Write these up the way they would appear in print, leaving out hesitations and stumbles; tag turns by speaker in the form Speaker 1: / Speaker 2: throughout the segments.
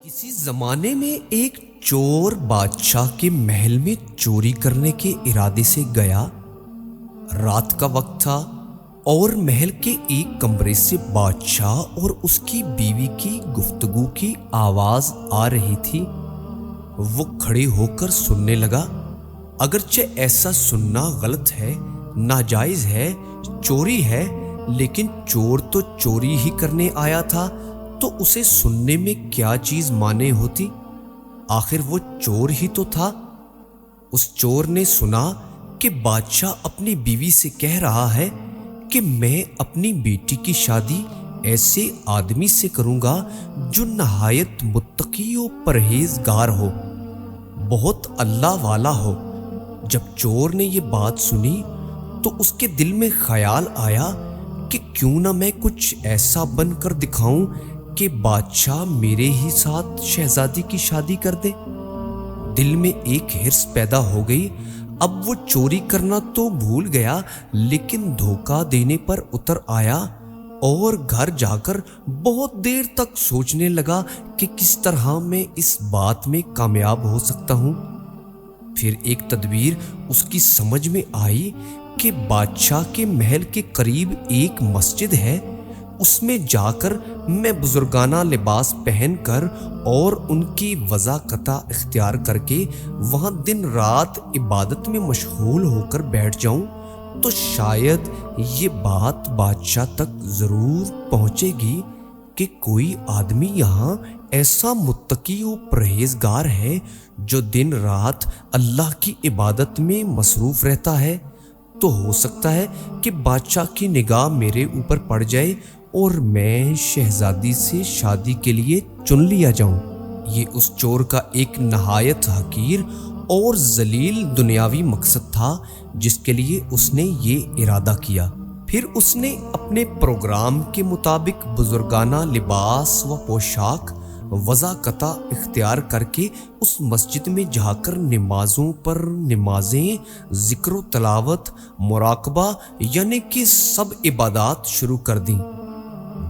Speaker 1: किसी जमाने में एक चोर बादशाह के महल में चोरी करने के इरादे से गया। रात का वक्त था और महल के एक कमरे से बादशाह और उसकी बीवी की गुफ्तगू की आवाज आ रही थी। वो खड़े होकर सुनने लगा। अगरचे ऐसा सुनना गलत है, नाजायज है, चोरी है, लेकिन चोर तो चोरी ही करने आया था, तो उसे सुनने में क्या चीज माने होती। आखिर वो चोर ही तो था। उस चोर ने सुना कि बादशाह अपनी बीवी से कह रहा है कि मैं अपनी बेटी की शादी ऐसे आदमी से करूंगा जो नहायत मुत्तकी और परहेजगार हो, बहुत अल्लाह वाला हो। जब चोर ने ये बात सुनी तो उसके दिल में ख्याल आया कि क्यों ना मैं कुछ ऐसा बनकर दिखाऊं कि बादशाह मेरे ही साथ शहजादी की शादी कर दे। दिल में एक हिर्स पैदा हो गई। अब वो चोरी करना तो भूल गया, लेकिन धोखा देने पर उतर आया और घर जाकर बहुत देर तक सोचने लगा कि किस तरह मैं इस बात में कामयाब हो सकता हूं। फिर एक तदबीर उसकी समझ में आई कि बादशाह के महल के करीब एक मस्जिद है, उसमें जाकर मैं बुजुर्गाना लिबास पहनकर और उनकी वज़ाकता इख्तियार करके वहां दिन रात इबादत में मशगूल होकर बैठ जाऊं तो शायद ये बात बादशाह तक जरूर पहुंचेगी कि कोई आदमी यहाँ ऐसा मुत्तकी और परहेजगार है जो दिन रात अल्लाह की इबादत में मसरूफ रहता है। तो हो सकता है कि बादशाह की निगाह मेरे ऊपर पड़ जाए और मैं शहजादी से शादी के लिए चुन लिया जाऊं। ये उस चोर का एक नहायत हकीर और जलील दुनियावी मकसद था जिसके लिए उसने ये इरादा किया। फिर उसने अपने प्रोग्राम के मुताबिक बुजुर्गाना लिबास व पोशाक वज़ाकता इख्तियार करके उस मस्जिद में जाकर नमाजों पर नमाजें, जिक्र तलावत, मुराकबा यानी कि सब इबादात शुरू कर दी।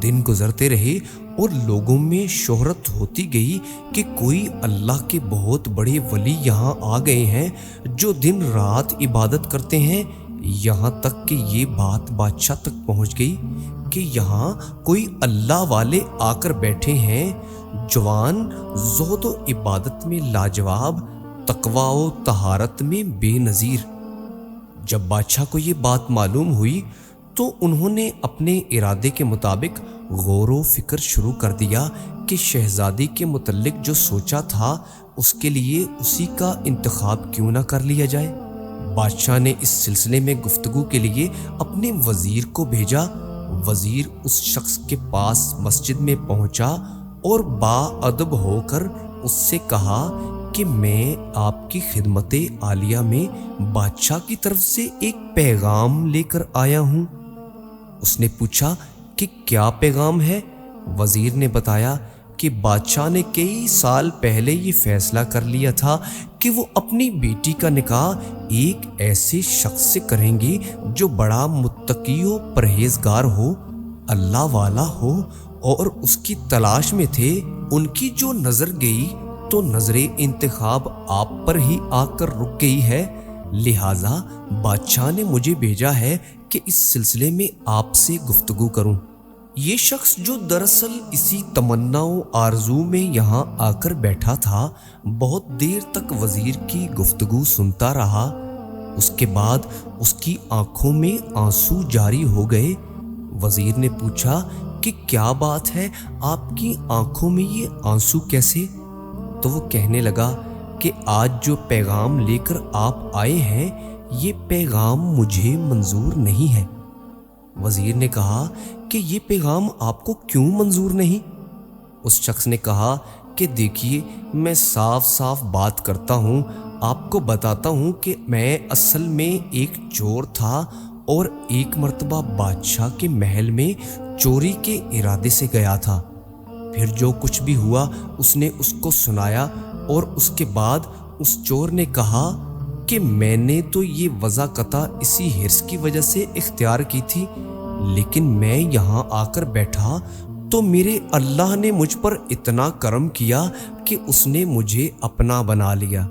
Speaker 1: दिन गुजरते रहे और लोगों में शोहरत होती गई कि कोई अल्लाह के बहुत बड़े वली यहाँ आ गए हैं जो दिन रात इबादत करते हैं। यहाँ तक कि ये बात बादशाह तक पहुँच गई कि यहाँ कोई अल्लाह वाले आकर बैठे हैं, जवान, ज़ुहद व इबादत में लाजवाब, तकवा व तहारत में बेनज़ीर। जब बादशाह को ये बात मालूम हुई तो उन्होंने अपने इरादे के मुताबिक गौर व फिक्र शुरू कर दिया कि शहजादी के मुतल्लिक जो सोचा था उसके लिए उसी का इंतखाब क्यों ना कर लिया जाए। बादशाह ने इस सिलसिले में गुफ्तगू के लिए अपने वजीर को भेजा। वजीर उस शख्स के पास मस्जिद में पहुंचा और बाअदब होकर उससे कहा कि मैं आपकी खिदमत आलिया में बादशाह की तरफ से एक पैगाम लेकर आया हूँ। उसने पूछा कि क्या पैगाम है। वजीर ने बताया कि बादशाह ने कई साल पहले ये फैसला कर लिया था कि वो अपनी बेटी का निकाह एक ऐसे शख्स से करेंगे जो बड़ा मुत्तकी व परहेजगार हो, अल्लाह वाला हो और उसकी तलाश में थे। उनकी जो नजर गई तो नजरे इंतखाब आप पर ही आकर रुक गई है, लिहाजा बादशाह ने मुझे भेजा है कि इस सिलसिले में आपसे गुफ्तगू करूं। ये शख्स जो दरअसल इसी तमन्नाओं आरजू में यहाँ आकर बैठा था, बहुत देर तक वजीर की गुफ्तगू सुनता रहा। उसके बाद उसकी आंखों में आंसू जारी हो गए। वजीर ने पूछा कि क्या बात है, आपकी आंखों में ये आंसू कैसे? तो वो कहने लगा कि आज जो पैगाम लेकर आप आए हैं ये पैगाम मुझे मंजूर नहीं है। वजीर ने कहा कि ये पैगाम आपको क्यों मंजूर नहीं? उस शख्स ने कहा कि देखिए, मैं साफ साफ बात करता हूँ, आपको बताता हूँ कि मैं असल में एक चोर था और एक मर्तबा बादशाह के महल में चोरी के इरादे से गया था। फिर जो कुछ भी हुआ उसने उसको सुनाया और उसके बाद उस चोर ने कहा कि मैंने तो ये वज़ाकता इसी हिर्स की वजह से इख्तियार की थी, लेकिन मैं यहाँ आकर बैठा تو میرے اللہ نے مجھ پر اتنا کرم کیا کہ اس نے مجھے اپنا بنا لیا۔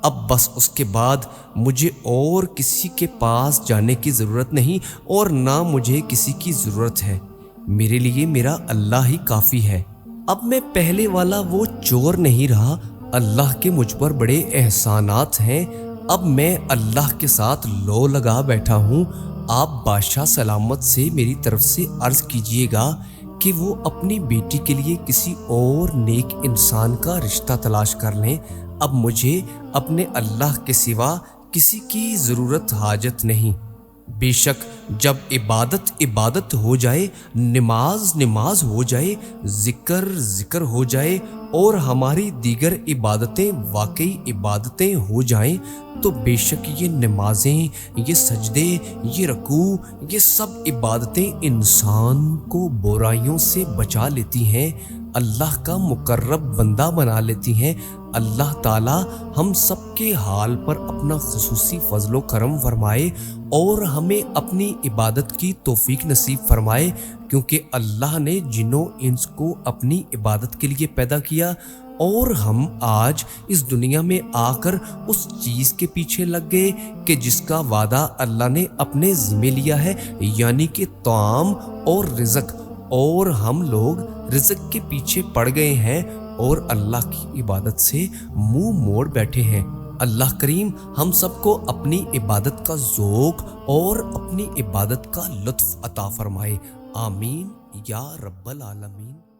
Speaker 1: اب بس اس کے بعد مجھے اور کسی کے پاس جانے کی ضرورت نہیں اور نہ مجھے کسی کی ضرورت ہے۔ میرے لیے میرا اللہ ہی کافی ہے۔ اب میں پہلے والا وہ چور نہیں رہا۔ اللہ کے مجھ پر بڑے احسانات ہیں۔ اب میں اللہ کے ساتھ لو لگا بیٹھا ہوں۔ آپ بادشاہ سلامت سے میری طرف سے عرض کیجئے گا کہ وہ اپنی بیٹی کے لیے کسی اور نیک انسان کا رشتہ تلاش کر لیں۔ اب مجھے اپنے اللہ کے سوا کسی کی ضرورت حاجت نہیں۔ بے شک جب عبادت ہو جائے، نماز ہو جائے، ذکر ہو جائے اور ہماری دیگر عبادتیں واقعی عبادتیں ہو جائیں تو بے شک یہ نمازیں، یہ سجدے، یہ رکوع، یہ سب عبادتیں انسان کو برائیوں سے بچا لیتی ہیں، اللہ کا مقرب بندہ بنا لیتی ہیں۔ اللہ تعالی ہم سب کے حال پر اپنا خصوصی فضل و کرم فرمائے اور ہمیں اپنی عبادت کی توفیق نصیب فرمائے، کیونکہ اللہ نے جنوں انس کو اپنی عبادت کے لیے پیدا کیا اور ہم آج اس دنیا میں آ کر اس چیز کے پیچھے لگ گئے کہ جس کا وعدہ اللہ نے اپنے ذمہ لیا ہے، یعنی کہ طعام اور رزق، اور ہم لوگ رزق کے پیچھے پڑ گئے ہیں اور اللہ کی عبادت سے منہ موڑ بیٹھے ہیں۔ اللہ کریم ہم سب کو اپنی عبادت کا ذوق اور اپنی عبادت کا لطف عطا فرمائے۔ آمین یا رب العالمین۔